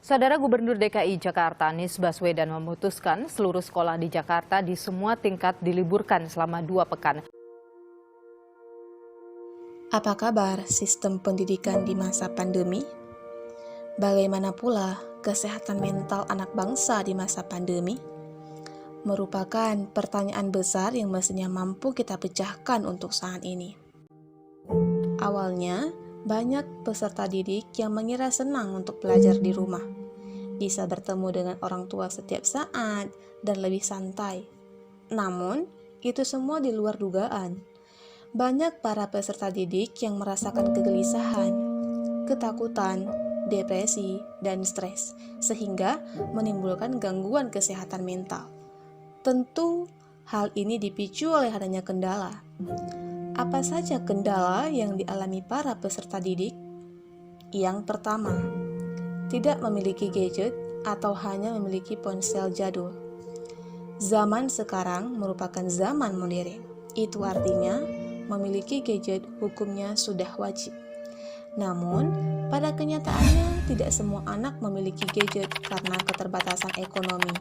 Saudara Gubernur DKI Jakarta Anies Baswedan memutuskan seluruh sekolah di Jakarta di semua tingkat diliburkan selama 2 pekan. Apa kabar sistem pendidikan di masa pandemi? Bagaimana pula kesehatan mental anak bangsa di masa pandemi? Merupakan pertanyaan besar yang mestinya mampu kita pecahkan untuk saat ini. Awalnya, banyak peserta didik yang mengira senang untuk belajar di rumah, bisa bertemu dengan orang tua setiap saat dan lebih santai. Namun, itu semua di luar dugaan. Banyak para peserta didik yang merasakan kegelisahan, ketakutan, depresi, dan stres, sehingga menimbulkan gangguan kesehatan mental. Tentu, hal ini dipicu oleh adanya kendala. Apa saja kendala yang dialami para peserta didik? Yang pertama, tidak memiliki gadget atau hanya memiliki ponsel jadul. Zaman sekarang merupakan zaman modern. Itu artinya, memiliki gadget hukumnya sudah wajib. Namun, pada kenyataannya tidak semua anak memiliki gadget karena keterbatasan ekonomi.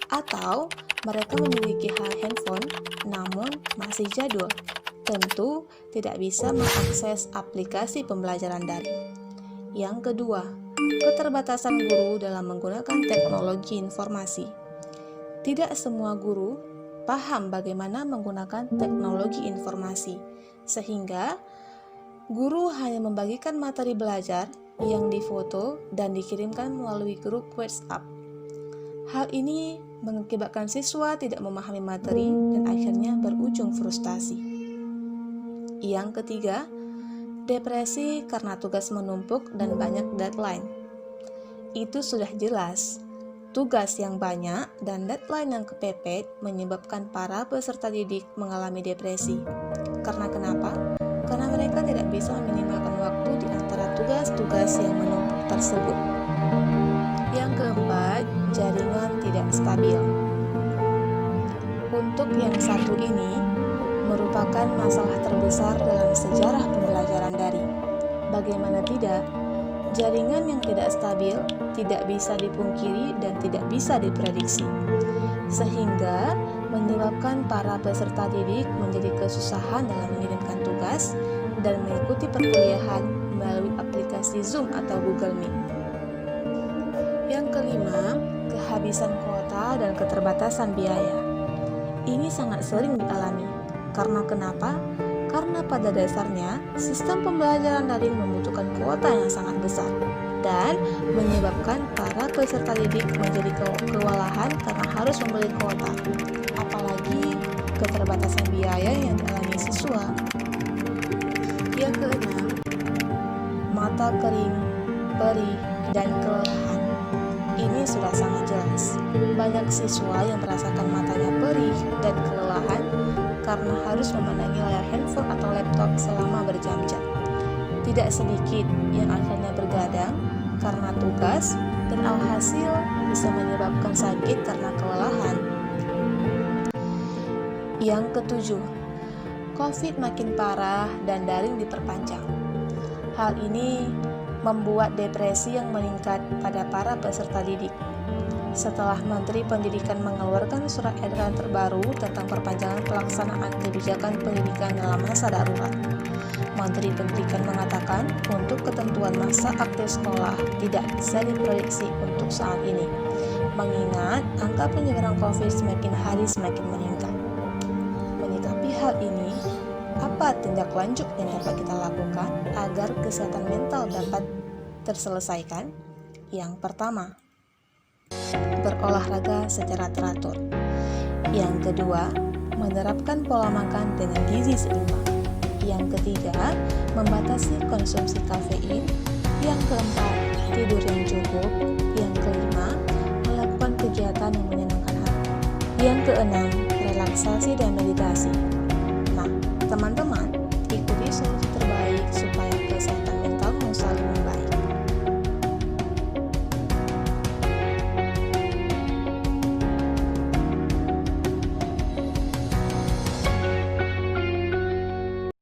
Atau mereka memiliki handphone namun masih jadul. Tentu tidak bisa mengakses aplikasi pembelajaran daring. Yang kedua, keterbatasan guru dalam menggunakan teknologi informasi. Tidak semua guru paham bagaimana menggunakan teknologi informasi, sehingga guru hanya membagikan materi belajar yang difoto dan dikirimkan melalui grup WhatsApp. Hal ini mengakibatkan siswa tidak memahami materi dan akhirnya berujung frustasi. Yang ketiga, depresi karena tugas menumpuk dan banyak deadline. Itu sudah jelas. Tugas yang banyak dan deadline yang kepepet menyebabkan para peserta didik mengalami depresi. Karena kenapa? Karena mereka tidak bisa meminimalkan waktu di antara tugas-tugas yang menumpuk tersebut. Yang keempat, jaringan tidak stabil. Untuk yang satu ini, merupakan masalah terbesar dalam sejarah pembelajaran daring. Bagaimana tidak, jaringan yang tidak stabil tidak bisa dipungkiri dan tidak bisa diprediksi, sehingga menyebabkan para peserta didik menjadi kesusahan dalam mengirimkan tugas dan mengikuti perkuliahan melalui aplikasi Zoom atau Google Meet. Yang kelima, kehabisan kuota dan keterbatasan biaya. Ini sangat sering dialami. Karena kenapa? Karena pada dasarnya, sistem pembelajaran daring membutuhkan kuota yang sangat besar dan menyebabkan para peserta didik menjadi kewalahan karena harus membeli kuota. Apalagi keterbatasan biaya yang dialami siswa. Yang keenam, mata kering, perih, dan kelelahan. Ini sudah sangat jelas. Banyak siswa yang merasakan matanya perih dan kelelahan karena harus memandangi layar handphone atau laptop selama berjam-jam. Tidak sedikit yang akhirnya bergadang karena tugas dan alhasil bisa menyebabkan sakit karena kelelahan. Yang ketujuh, COVID makin parah dan daring diperpanjang. Hal ini membuat depresi yang meningkat pada para peserta didik. Setelah Menteri Pendidikan mengeluarkan surat edaran terbaru tentang perpanjangan pelaksanaan kebijakan pendidikan dalam masa darurat, Menteri Pendidikan mengatakan untuk ketentuan masa aktif sekolah tidak bisa diprediksi untuk saat ini, mengingat angka penyebaran COVID semakin hari semakin meningkat. Menyikapi hal ini, apa tindak lanjut yang dapat kita lakukan agar kesehatan mental dapat terselesaikan? Yang pertama, berolahraga secara teratur. Yang kedua, menerapkan pola makan dengan gizi seimbang. Yang ketiga, membatasi konsumsi kafein. Yang keempat, tidur yang cukup. Yang kelima, melakukan kegiatan yang menyenangkan hati. Yang keenam, relaksasi dan meditasi. Nah, teman-teman,